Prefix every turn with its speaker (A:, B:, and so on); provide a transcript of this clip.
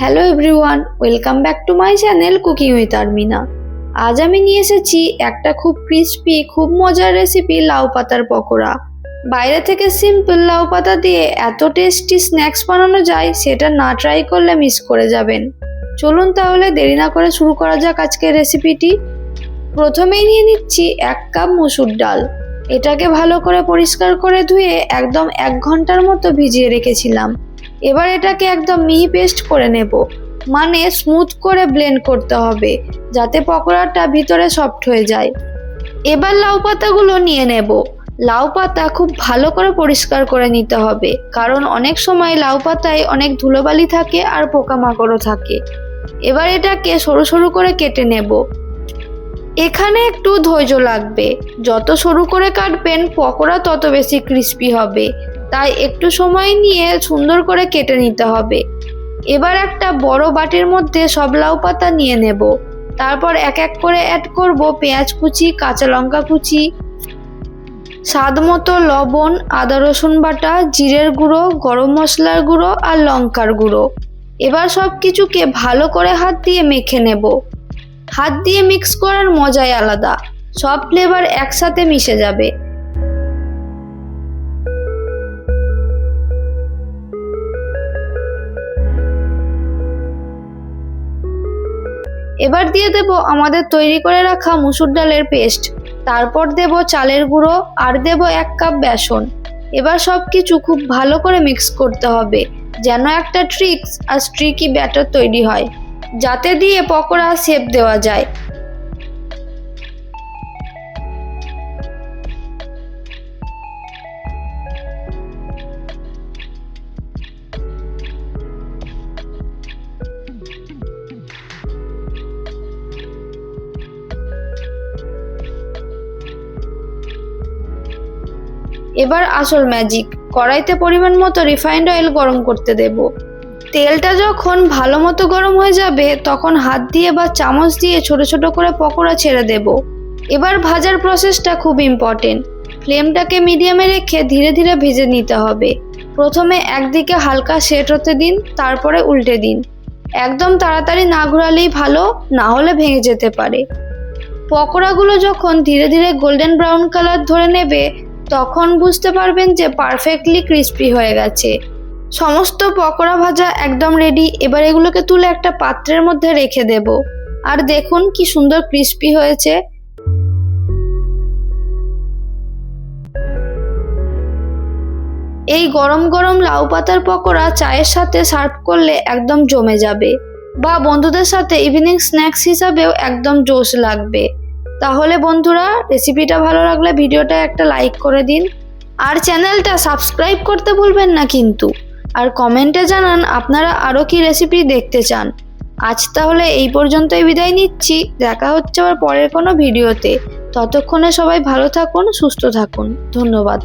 A: Hello everyone, welcome back to my channel cooking with Armina. আজ আমি নিয়ে এসেছি একটা খুব ক্রিস্পি, খুব মজার রেসিপি, লাউ পাতার পকোড়া। বাইরে থেকে সিম্পল লাউ পাতা দিয়ে এত টেস্টি স্ন্যাক্স বানানো যায়, সেটা না ট্রাই করলে মিস করে যাবেন। চলুন তাহলে দেরি না করে শুরু করা যাক আজকের রেসিপিটি। প্রথমেই নিয়ে নিচ্ছি 1 কাপ মসুর ডাল। এটাকে ভালো করে পরিষ্কার করে ধুয়ে একদম 1 ঘন্টার মতো ভিজিয়ে রেখেছিলাম। এবার এটাকে একদম মিহি পেস্ট করে নেব, মানে স্মুথ করে ব্লেন্ড করতে হবে, যাতে পকোড়াটা ভিতরে সফট হয়ে যায়। এবার লাউ পাতাগুলো নিয়ে নেব। লাউ পাতা খুব ভালো করে পরিষ্কার করে নিতে হবে, কারণ অনেক সময় লাউ পাতায় অনেক ধুলোবালি থাকে আর পোকামাকড়ও থাকে। এবার এটাকে সরু সরু করে কেটে নেব। এখানে একটু ধৈর্য লাগবে, যত সরু করে কাটবেন পকোড়া তত বেশি ক্রিস্পি হবে, তাই একটু সময় নিয়ে সুন্দর করে কেটে নিতে হবে। এবার একটা বড় বাটির মধ্যে সব লাউ পাতা নিয়ে নেব। তারপর এক এক করে অ্যাড করব পেঁয়াজ কুচি, কাঁচা লঙ্কা কুচি, স্বাদ মতো লবণ, আদা রসুন বাটা, জিরের গুঁড়ো, গরম মশলার গুঁড়ো আর লঙ্কার গুঁড়ো। এবার সব কিছুকে ভালো করে হাত দিয়ে মেখে নেব। হাত দিয়ে মিক্স করার মজাই আলাদা, সব ফ্লেভার একসাথে মিশে যাবে। এবার দিয়ে দেব আমাদের তৈরি করে রাখা মসুর ডালের পেস্ট, তারপর দেব চালের গুঁড়ো আর দেব 1 কাপ বেসন। এবার সব কিছু খুব ভালো করে মিক্স করতে হবে, যেন একটা ট্রিক্স আর স্টিকি ব্যাটার তৈরি হয়, যাতে দিয়ে পকোড়া শেপ দেওয়া যায়। এবার আসল ম্যাজিক, কড়াইতে পরিমাণ মতো রিফাইন্ড অয়েল গরম করতে দেব। তেলটা যখন ভালো মতো গরম হয়ে যাবে, তখন হাত দিয়ে বা চামচ দিয়ে ছোট ছোট করে পকোড়া ছেড়ে দেব। এবার ভাজার প্রসেসটা খুব ইম্পর্টেন্ট। ফ্লেমটাকে মিডিয়ামে রেখে ধীরে ধীরে ভেজে নিতে হবে। প্রথমে একদিকে হালকা সেট হতে দিন, তারপরে উল্টে দিন। একদম তাড়াতাড়ি না ঘোরালেই ভালো, না হলে ভেঙে যেতে পারে। পকোড়াগুলো যখন ধীরে ধীরে গোল্ডেন ব্রাউন কালার ধরে নেবে, তখন বুঝতে পারবেন যে পারফেক্টলি ক্রিস্পি হয়ে গেছে। সমস্ত পকোড়া ভাজা একদম রেডি। এবার এগুলোকে তুলে একটা পাত্রের মধ্যে রেখে দেব। আর দেখুন কি সুন্দর ক্রিস্পি হয়েছে। এই গরম গরম লাউ পাতার পকোড়া চায়ের সাথে সার্ভ করলে একদম জমে যাবে, বা বন্ধুদের সাথে ইভিনিং স্ন্যাক্স হিসাবেও একদম জোশ লাগবে। তাহলে বন্ধুরা, রেসিপিটা ভালো লাগলে ভিডিওটা একটা লাইক করে দিন, আর চ্যানেলটা সাবস্ক্রাইব করতে ভুলবেন না কিন্তু। আর কমেন্টে জানান আপনারা আরও কি রেসিপি দেখতে চান। আজ তাহলে এই পর্যন্তই বিদায় নিচ্ছি। দেখা হচ্ছে আবার পরের কোনো ভিডিওতে। ততক্ষণে সবাই ভালো থাকুন, সুস্থ থাকুন। ধন্যবাদ।